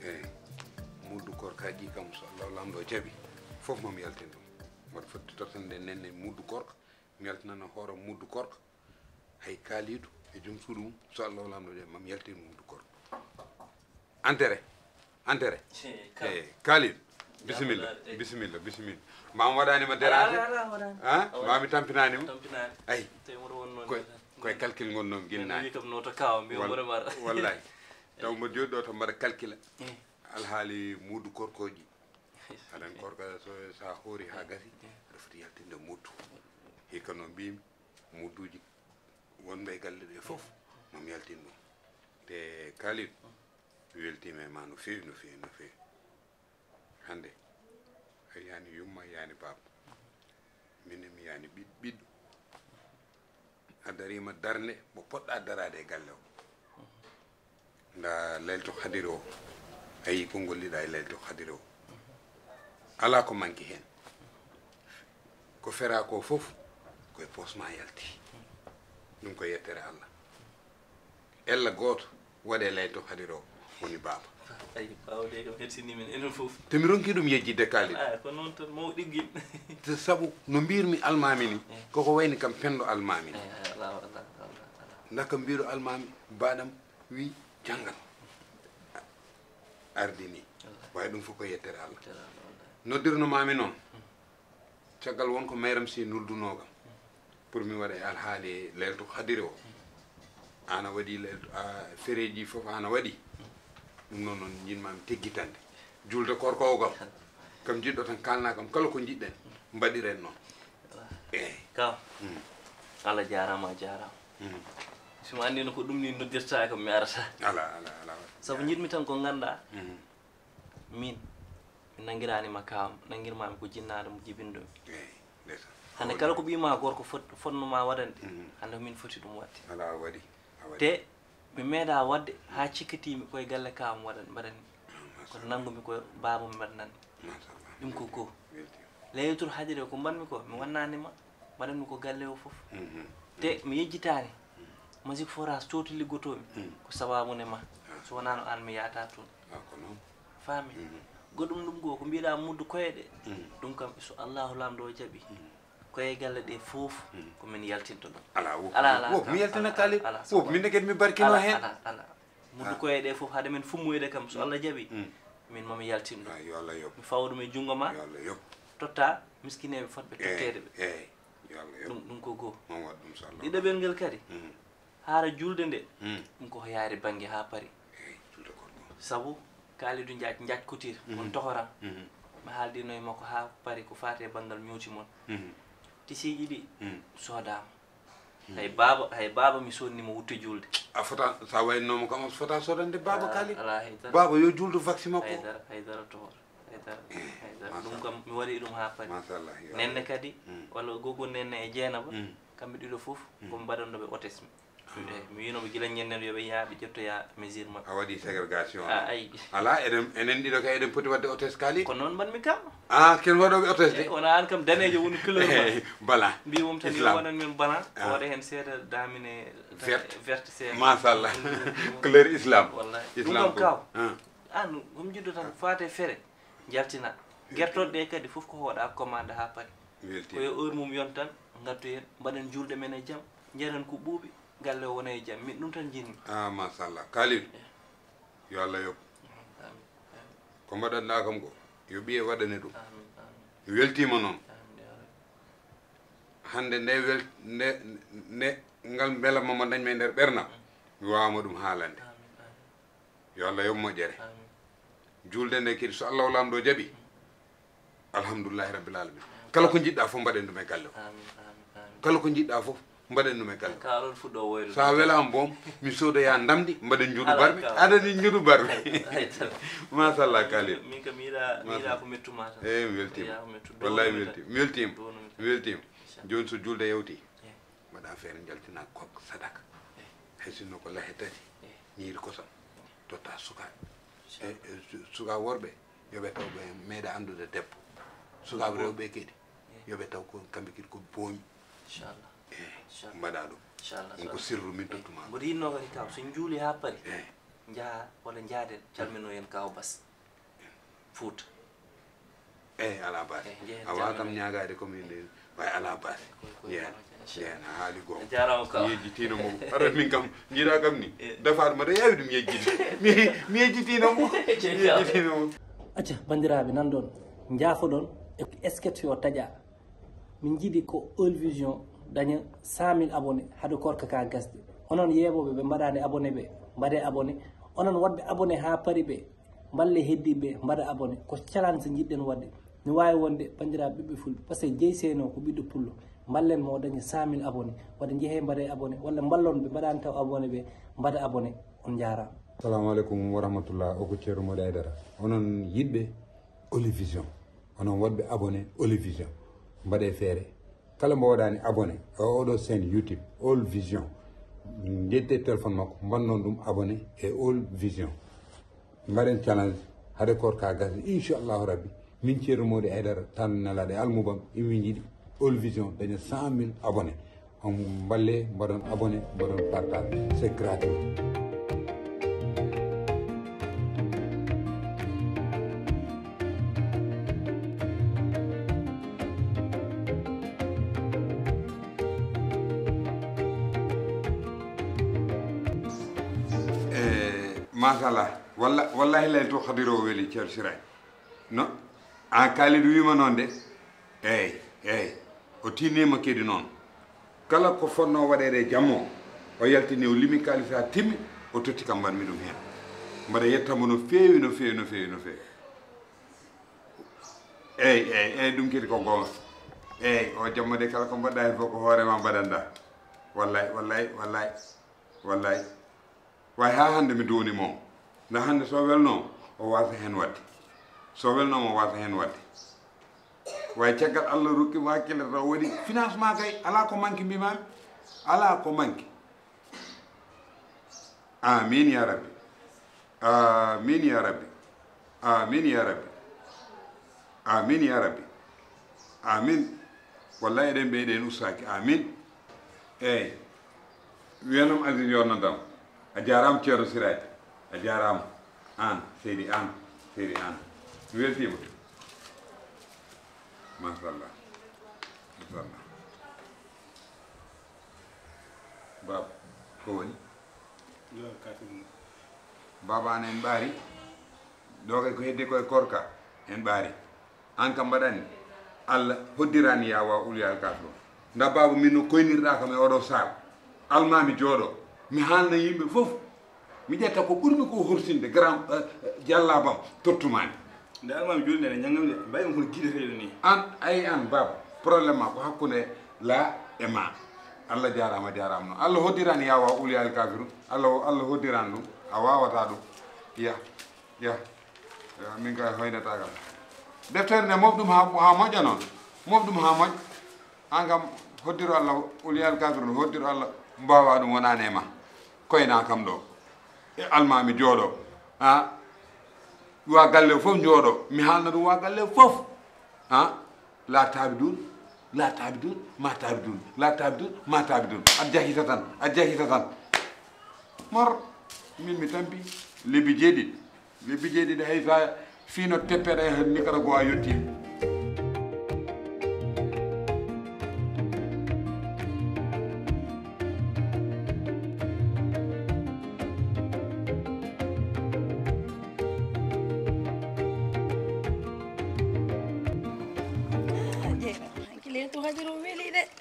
eyyi muddu korkaji kam so Allah lamɗo jaaɓi fof mami yaltin ɗum mbaɗa fotti tottande nenne muddu korka mi yaltinana hoore muddu korka hay kaaliɗo e joom suudu mum so Allah lamɗo jaaɓi mami yaltin muddu korka entere eyyi kaaliɗo bisimilla mami waɗanima dérangé han mami tampinanima ayi koye calcul gonnomi guilnani wallahi taw mbo jooɗi ɗo to mbaɗa calcula alhaali muddu korkoji aɗan korka sa hoori ha gasi aɗa foti yaltinde muddu hikka no mbimi mudduji wonɓe e galle ɗe foof mami yaltin ɗum te kaaliɗo mi weltima e ma no fewi hande a yani yumma yani baba minne mi yani ɓiɗɗo a darima darde mo poɗɗa darade e galle o nda lelto hadiri o ayi ko golliɗa e lelto hadiri o ala ko manki hen ko fera ko foof koye posma yalti ɗum ko yettere Allah ella goto waɗe lelto hadiri o woni baba ayi bawde kam hersini men enen fof te mi ronki ɗum yejjidde kaali ko noon tan mawɗiggil te saabu no mbirmi almami ni koko wayni kam pendo almami ni ndaka mbiɗo almami baɗam wi janggal ardi ni way ɗum fof ko yettere Allah noddirnomami noon caggal wonko mayram si nuldunogam pour mi waɗa e alhaali lelto hadiri o ana waɗi lelto fereji fof ana waɗi ɗum noon noon jinmami teggitande julde korkowo kam kam jiɗɗo tan kalna kam kala ko jiɗɗen mbaɗiren noon eyyi kaw Allah jarama somi andino ko ɗum ni noddirta kam mi arata ala saabu jiɗmi tan ko ganduɗa min mi nanguiranima kawam nanguirmami ko jinnade mo jibinɗomi hande kala ko ɓima gorko fotnoma waɗande hande min foti ɗum wadde ala waɗi te mi meeɗa wadde ha cikkatimi koye galle kawam mbaɗani kono nanggumi ko baba mi mbaɗanani ɗum ko goo leytour hadire ko mbanmi ko mi wannanima mbaɗanmi ko galle o foof te mi yejjitani musique forage toti liggotomi ko sababune ma so wonano an mi yata toon faami goɗɗum ɗum goo ko mbiɗa muddu koyeɗe ɗum kam so allahu lamɗo jaaɓi koye galle ɗe foof komin yaltinto ɗum ala mi yaltina kaali wof min kadi mi barkino hen ala muddu koye ɗe foof haade men fummoyde kam so Allah jaaɓi min mami yaltin ɗum yo Allah yob mi fawa ɗum e jungo ma yo Allah yob totta miskineɓe fotɓe tottede ɓe yo Allah yob ɗum ko goo mon waɗ ɗum so Allah ɗiɗaɓel ngel kadi haara julde nde ɗum koko yaari banggue ha paari saabu kaalidu jaccotire on tohoran mi haaldino e makko ha paari ko fate banggal ñooti moon tisiji ɗi sodama hay baba mi sonnimo wutte julde a fota sa waynoma kam fota sodande baba kaali ala haydara baba yo juldu vaccin makko haydara tohor haydara ɗum kam mi waɗi ɗum ha paari machallah nenne kadi walla gogo nenne e jeenaba kamɓe ɗiɗo foof komi mbaɗannoɓe hôtesse mi winoɓe gila ñennen yoɓe yaaɓe ƴettoya mesure mabɓe a waɗi ségrégation ayi ala enen ɗiɗo kay eɗen poti wadde hôtesse kaali ko noon mbanmi kam ken waɗoɓe hôtesse de wona an kam danejo woni couleur ma bala mbimom tan yo waɗan min bana o waɗa hen seeɗa damine verte seeɗa machallah couleur islam wallahi ɗum kam kaw an komi jiɗɗo tan fate feere jaltina guertoɗe ɗe kadi foof ko hoɗa commande ha paari koyo heure mum yon tan gaddu hen mbaɗen julɗe men e jaam jaren ko ɓuuɓi galle o wona e jaam min ɗum tan jinmi machallah kalid yo Allah yob ko mbaɗanɗa kam ko yo ɓiye waɗane ɗum mi weltima noon hande nde ngal beelama mo dañmi e nder ɓernam mi wawama ɗum haalande yo Allah yob moƴƴere julde nde kadi so Allah lamɗo jaaɓi alhamdoulillahi rabbil alamin kala ko jiɗɗa fof mbaɗen ɗum e galle o kala ko jiɗɗa fof mbaɗen ɗum e galle kaɗon fuɗɗo woyde sa welama boom mi sodoya ndamdi mbaɗen juuɗu barɓe aɗani juuɗu barɓe machallah kalid min kam miyiɗa ko mettuma tan eyyi mi weltima wallahi mi weltima joni so julde yewti mbaɗa feere jaltina kok sadaka hay sinno ko lahe tati ñiiri kosam totta sukaɓe suka worɓe yoɓe taw ɓe meeɗa andude debbo sukaɓe rewɓe kadi yoɓe taw ko kamɓe kadi ko booñi mbaɗa ɗum ɗum ko sirru min tottuma mboɗo yinno kadi kaw so juuli ha paari njaha walla njaaden calmino en kaw bas Fouta ala baasi a waa kam ñaagaade commune de way ala baasi jeena haali goo yejjitino mo ara min kam jiiɗa kam ni defaat ma de yawi ɗum yejjide mi yejjitino mo acca bandiraɓe nan ɗon jaafoɗon e sketch o taƴa min jiiɗi ko Eul Vision daña 100 000 abonné haade korka ka gasde onon yeeɓoɓe ɓe mbaɗani abonné ɓe mbaɗe abonné onon wadde abonné ha paari ɓe balle heddiɓe mbaɗa abonné ko challenge jiɗɗen wadde ne wawi wonde bandiraɓe ɓiɓɓe fulɓe par ce que jeeyi seno ko ɓiɗɗo pullo ballen mo daña 100 000 abonné wadde jeehe mbaɗe abonné walla ballon ɓe mbaɗani taw abonné ɓe mbaɗa abonné on jarama. assalamu aleykum wa rahmatullah o ko ceerno Modou Aidara onon yiɗɓe Eul Vision onon wadɓe abonné Eul Vision mbaɗe feere kala mbo waɗani abonné oɗo chaîne YouTube Eul Vision jette téléphone makko mbannon ɗum abonné e Eul Vision mbaɗen challenge haade korka gasde inchallahu rabbi min ceerno Modou Aidara tan nelaɗe almubam imi jiiɗi Eul Vision daña 100 000 abonné on balle mbaɗon abonné mbaɗon partage c'est gratuit. machallah wallahi lay to hadiro weli ceer siray no an Kalidou wima noon de eyyi o tinnima kedi noon kala ko fonno waɗede jammo o yaltini o limi kalis ha timmi o totti kam mbanmi ɗum hen mbaɗa yettamo no feewi no feewi no feewi no feewi eyyi ɗum kedi ko gonga eyyi o jamma de kala ko mbaɗɗa hen fof ko hoorema mbaɗanda wallahi way ha hande mi downi moom nda hande so welno o wasa hen wadde so welnoma o wasa hen wadde way caggal Allah rokkimo hakkille taw waɗi financement kay ala ko manque mbimami ala ko manque amin ya rabbi amin ya rabbi amin ya rabbi amin ya rabbi amin wallahi eɗen ɓeyɗen ustaki amin eyyi wiyanam Aziz yonnadam a jarama ceerno Siraji a jarama an seydi an mi weltima machallah baba ko woni baba an en ɓaari ɗo kay ko heddi koye korka en ɓaari an kam mbaɗanni Allah hoddirani yawa ulyal kafir nda baba min no koynirɗa kam e oɗo sac almami jooɗo mi haalna yimɓe fof mi ƴetta ko ɓurmi ko horsinde grand jallabam tottumani nde almami jooɗi nde ñaggam de mbawi kono guiɗeteɗo ni an ayi an baba probléme ma ko hakkude la e ma Allah jarama noon Allah hoddirani yawa ulyal kafiru Allah hoddirani ɗum a wawata ɗum ya min kay hoynata kam deftere nde mofɗum ha moƴƴa noon mofɗum ha moƴƴa an kam hoddiro Allah ulyal kafiru hoddiro Allah mbawa ɗum wonani e ma koyna kam ɗo e almami jooɗo wa galle fof jooɗo mi haalna ɗum wa galle fof la taabidun ma taabidun aɗa jahita tan mor min mi tampi lebbi jeeɗiɗi hay sa fino teppeɗa e Nicaragua a yettimi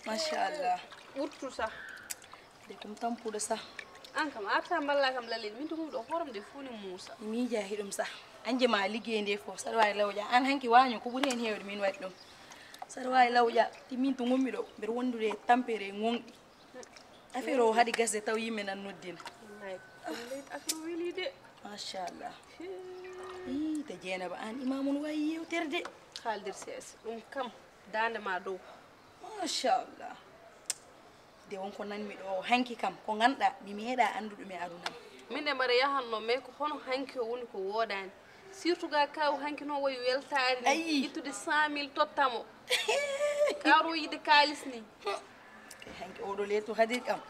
machallah wurtu sa de kum tampude sa an kam arta balla kam lalel min to ɗo horam de funi Moussa mi jahi ɗum sa anje ma liggey nde fof saɗa wawi lawƴa an hanki waño ko ɓuuri hen hewde min waɗi ɗum saɗa wawi lawƴa timin to gommi ɗo mbeɗa wondude tampere gonɗi affaire o haadi gasde taw yimɓe nan noddina affaire o weeli de machallah te Dieynaba an imamon wawi yewterde haaldir seesa ɗum kam dande ma dow machallah de wonko nanmi ɗo hanki kam ko ganduɗa mi meeɗa anduɗum e adunam min de mbaɗa yahanno mais ko hono hanki o woni ko wodani surtout ga kaw hanki noon woyi weltari ni ittude 100 000 tottamo kawro yidde kalis ni hanki oɗo leetu hadir kam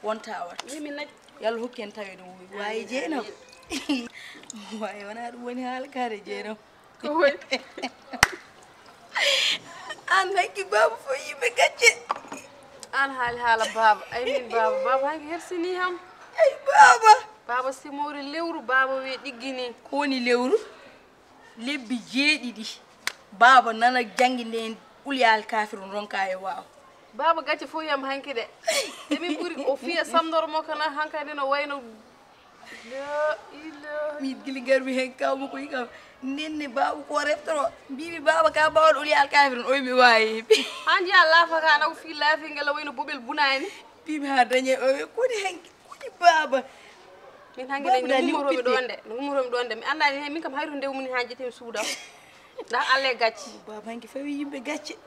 wonta wat mimi naj yalla hokki en tawede wowi wawi Dieynaba Waaye wana ɗum woni haala kaare jeenam. Koy. An hanki baba fo yimɓe gacce. An haali haala baba. Ay min baba hanki hersini ham. Ay baba. Baba simori lewru baba wi ɗiggini. Ko woni lewru? Lebbi jeeɗiɗi. Baba nana jangi nden ulyal kafirun ronka e waaw. Baba gacce fo yam hanki de. Emi ɓuri o fiya samdormo kana hankadi no wayno la ilaha mi gili garmi hen kawmo ko yikam nenne baba ko reftoro bibi baba ka bawol ulyal kafirun oy mi wayi hanji Allah fa kana ko fi laafi ngala wayno bobel bunani bibi ha dañe o kodi hen kodi baba min hangi de numero mi donde mi andani hen min kam hayru ndew mun hanji tem suuda da alle gacci baba hanki fawi yimbe gacce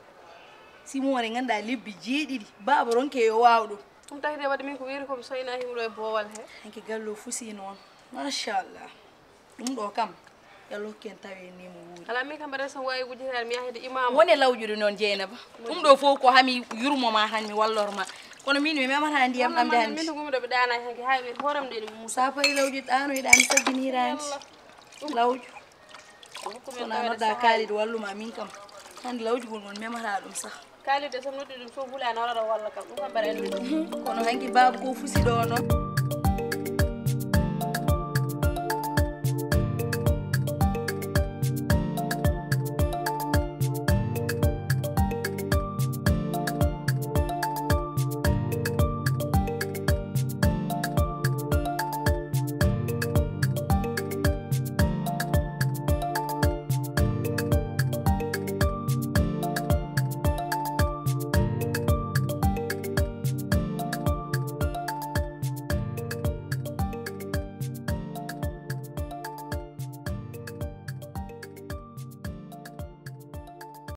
simo woni ganda lebbi jeeɗiɗi baba ronke yo wawɗo ɗum tawide wadde min ko wiri komi soyna himɗo e boowal he hanki gallo fusi noon machallah ɗum ɗo kam yallo hokken tawi ni mo wuuri ala min kam mbaɗa so wawi wujjitade mi yahide imam woni lawƴude noon Dieynaba ɗum ɗo fof ko hami yurmoma han mi wallorma kono min mi memata ndiyam ɗamde hande min gumi ɗo ɓe ɗana hanki hay mi horam ɗe ɗum sa fayi lawƴude ɗanoyɗa mi sabbinirani lawƴu kona nodda kaalide walluma min kam hande lawƴugol ngol memata ɗum sah kaalide somi noddi ɗum so hulani wala ɗo walla kam ɗum kam mbaɗa anndi ɗum kono hanki baba ko fusi ɗo noon